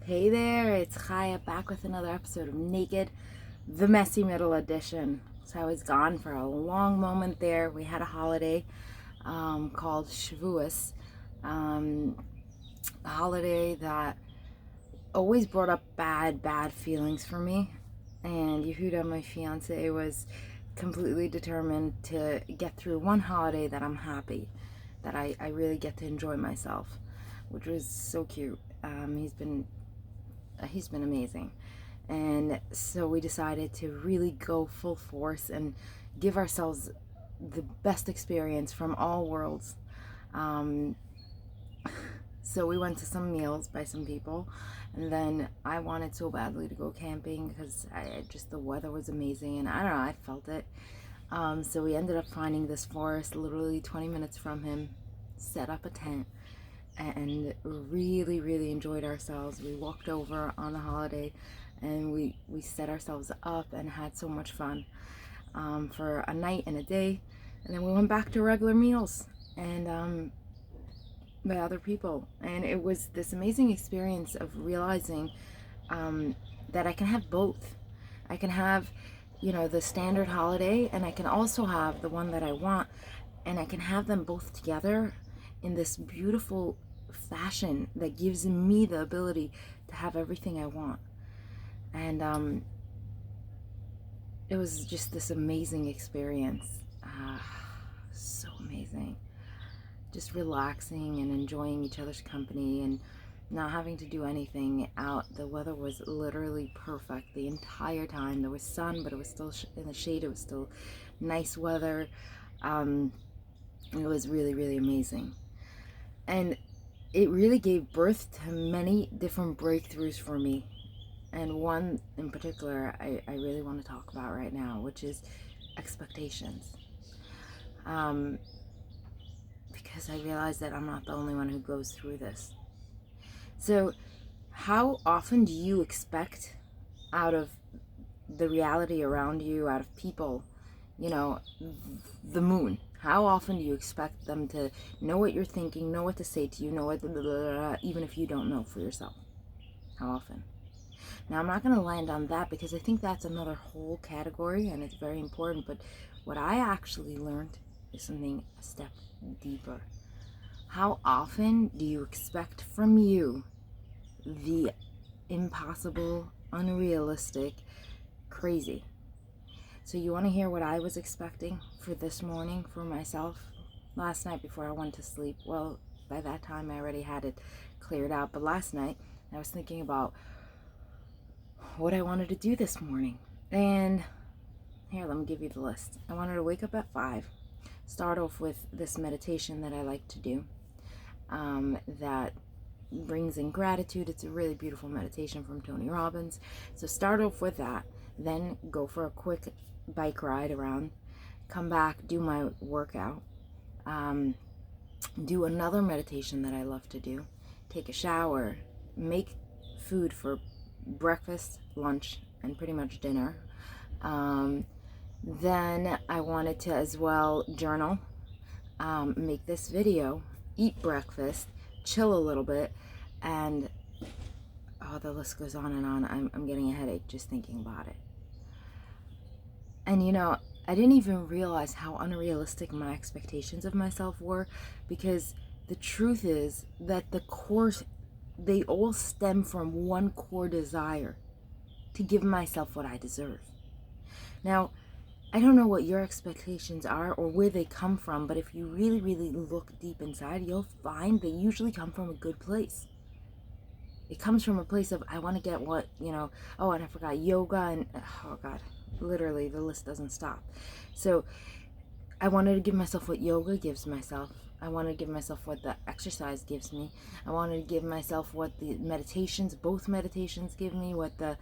Hey there, it's Chaya back with another episode of Naked, the Messy Middle Edition. So I was gone for a long moment there. We had a holiday called Shavuos, a holiday that always brought up bad feelings for me. And Yehuda, my fiance, was completely determined to get through one holiday that I'm happy, that I really get to enjoy myself, which was so cute. He's been amazing. And so we decided to really go full force and give ourselves the best experience from all worlds. Um, so we went to some meals by some people, and then I wanted so badly to go camping because the weather was amazing, and I don't know, I felt it. So we ended up finding this forest literally 20 minutes from him, set up a tent, and really enjoyed ourselves. We walked over on the holiday and we set ourselves up and had so much fun for a night and a day. And then we went back to regular meals and by other people. And it was this amazing experience of realizing that I can have both. I can have, the standard holiday, and I can also have the one that I want, and I can have them both together in this beautiful fashion that gives me the ability to have everything I want. And it was just this amazing experience. So amazing. Just relaxing and enjoying each other's company and not having to do anything out. The weather was literally perfect the entire time. There was sun, but it was still in the shade. It was still nice weather. It was really amazing. And it really gave birth to many different breakthroughs for me. And one in particular I really want to talk about right now, which is expectations. Because I realized that I'm not the only one who goes through this. So, how often do you expect out of the reality around you, out of people, the moon? How often do you expect them to know what you're thinking, know what to say to you, know what, even if you don't know for yourself? How often? Now, I'm not going to land on that because I think that's another whole category and it's very important. But what I actually learned is something a step deeper. How often do you expect from you the impossible, unrealistic, crazy? So you want to hear what I was expecting for this morning for myself last night before I went to sleep? Well, by that time I already had it cleared out, but last night I was thinking about what I wanted to do this morning. And here, let me give you the list. I wanted to wake up at 5, start off with this meditation that I like to do, that brings in gratitude. It's a really beautiful meditation from Tony Robbins. So start off with that, then go for a quick bike ride around, come back, do my workout, do another meditation that I love to do, take a shower, make food for breakfast, lunch, and pretty much dinner. Then I wanted to as well journal, make this video, eat breakfast, chill a little bit, and the list goes on and on. I'm getting a headache just thinking about it. And I didn't even realize how unrealistic my expectations of myself were, because the truth is that they all stem from one core desire: to give myself what I deserve. Now, I don't know what your expectations are or where they come from, but if you really look deep inside, you'll find they usually come from a good place. It comes from a place of, I want to get what, oh, and I forgot yoga, and oh God, literally the list doesn't stop. So I wanted to give myself what yoga gives myself. I wanted to give myself what the exercise gives me. I wanted to give myself what the both meditations give me, what the,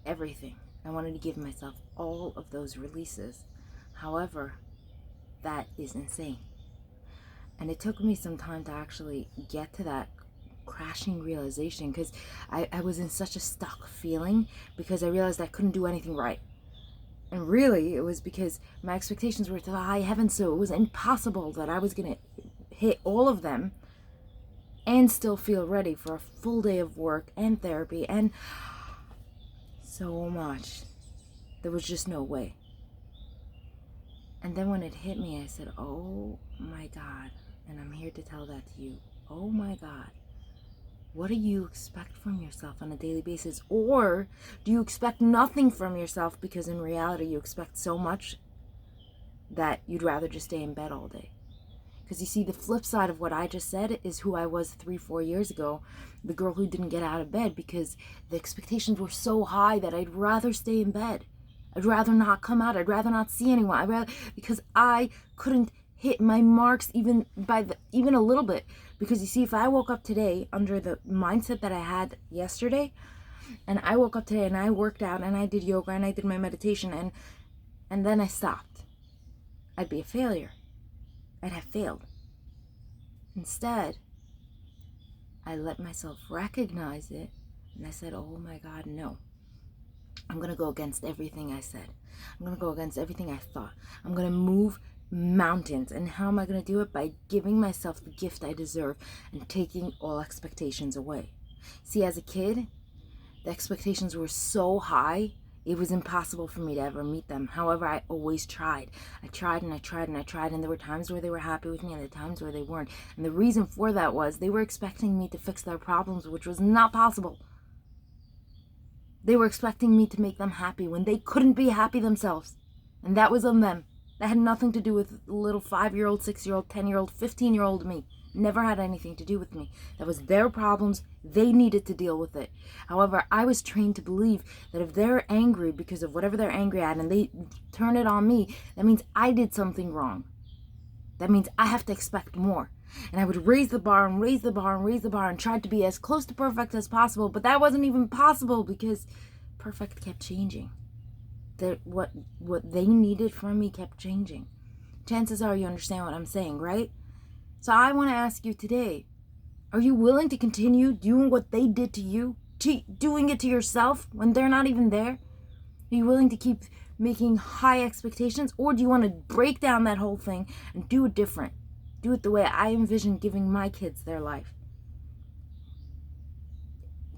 everything. I wanted to give myself all of those releases. However, that is insane. And it took me some time to actually get to that crashing realization, because I was in such a stuck feeling because I realized I couldn't do anything right. And really, it was because my expectations were to the high heavens, so it was impossible that I was going to hit all of them and still feel ready for a full day of work and therapy and so much. There was just no way. And then when it hit me, I said, oh my God, and I'm here to tell that to you. Oh my God, what do you expect from yourself on a daily basis? Or do you expect nothing from yourself because in reality you expect so much that you'd rather just stay in bed all day? Because you see, the flip side of what I just said is who I was 3-4 years ago, the girl who didn't get out of bed because the expectations were so high that I'd rather stay in bed. I'd rather not come out. I'd rather not see anyone. Because I couldn't hit my marks even a little bit. Because you see, if I woke up today under the mindset that I had yesterday, and I woke up today and I worked out and I did yoga and I did my meditation and then I stopped, I'd be a failure. I'd have failed. Instead, I let myself recognize it and I said, oh my God, no. I'm going to go against everything I said. I'm going to go against everything I thought. I'm going to move mountains. And how am I going to do it? By giving myself the gift I deserve and taking all expectations away. See, as a kid, the expectations were so high, it was impossible for me to ever meet them. However, I always tried. I tried and I tried and I tried, and there were times where they were happy with me and there were times where they weren't. And the reason for that was they were expecting me to fix their problems, which was not possible. They were expecting me to make them happy when they couldn't be happy themselves. And that was on them. That had nothing to do with little 5-year-old, 6-year-old, 10-year-old, 15-year-old me. Never had anything to do with me. That was their problems. They needed to deal with it. However, I was trained to believe that if they're angry because of whatever they're angry at and they turn it on me, that means I did something wrong. That means I have to expect more. And I would raise the bar and raise the bar and raise the bar and try to be as close to perfect as possible. But that wasn't even possible because perfect kept changing. That what they needed from me kept changing. Chances are you understand what I'm saying, right? So I want to ask you today, are you willing to continue doing what they did to you? Doing it to yourself when they're not even there? Are you willing to keep making high expectations? Or do you want to break down that whole thing and do it different? Do it the way I envision giving my kids their life.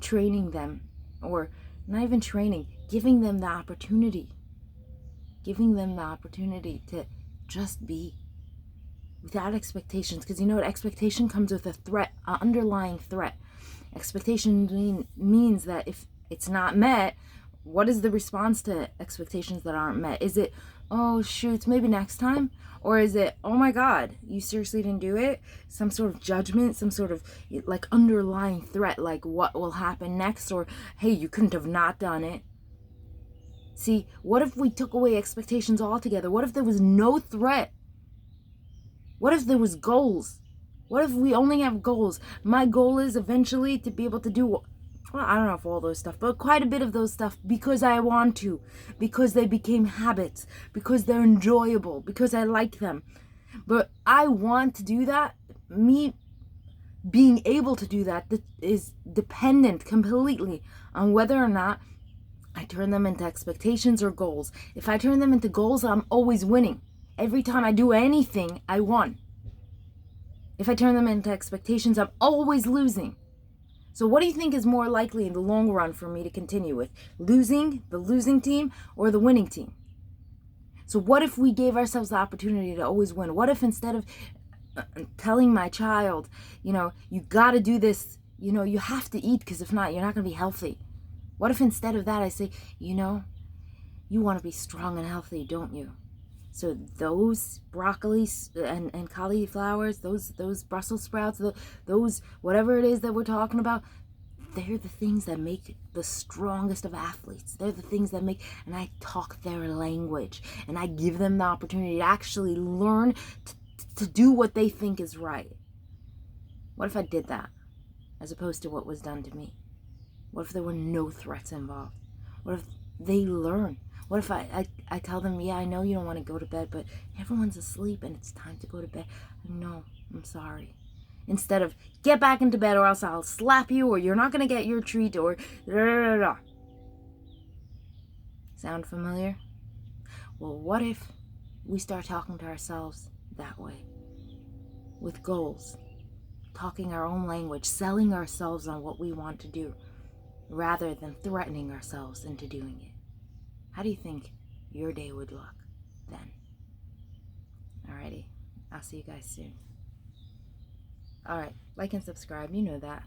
Training them, or not even training, giving them the opportunity. Giving them the opportunity to just be. Without expectations. Because you know what? Expectation comes with a threat, an underlying threat. Expectation means that if it's not met, what is the response to expectations that aren't met? Is it, oh shoot, maybe next time? Or is it, oh my God, you seriously didn't do it? Some sort of judgment, some sort of like underlying threat, like what will happen next? Or, hey, you couldn't have not done it. See, what if we took away expectations altogether? What if there was no threat? What if there was goals? What if we only have goals? My goal is eventually to be able to do, well, I don't know if all those stuff, but quite a bit of those stuff because I want to, because they became habits, because they're enjoyable, because I like them. But I want to do that. Me being able to do that is dependent completely on whether or not I turn them into expectations or goals. If I turn them into goals, I'm always winning. Every time I do anything, I won. If I turn them into expectations, I'm always losing. So what do you think is more likely in the long run for me to continue with? Losing, the losing team, or the winning team? So what if we gave ourselves the opportunity to always win? What if instead of telling my child, you got to do this, you have to eat because if not, you're not going to be healthy. What if instead of that I say, you want to be strong and healthy, don't you? So those broccoli and cauliflowers, those Brussels sprouts, those whatever it is that we're talking about, they're the things that make the strongest of athletes. They're the things that make, and I talk their language, and I give them the opportunity to actually learn to do what they think is right. What if I did that, as opposed to what was done to me? What if there were no threats involved? What if they learn? What if I tell them, yeah, I know you don't want to go to bed, but everyone's asleep and it's time to go to bed. No, I'm sorry. Instead of, get back into bed or else I'll slap you, or you're not going to get your treat, or Sound familiar? Well, what if we start talking to ourselves that way? With goals. talking our own language, selling ourselves on what we want to do, rather than threatening ourselves into doing it? How do you think your day would look then? Alrighty, I'll see you guys soon. Alright, like and subscribe, you know that.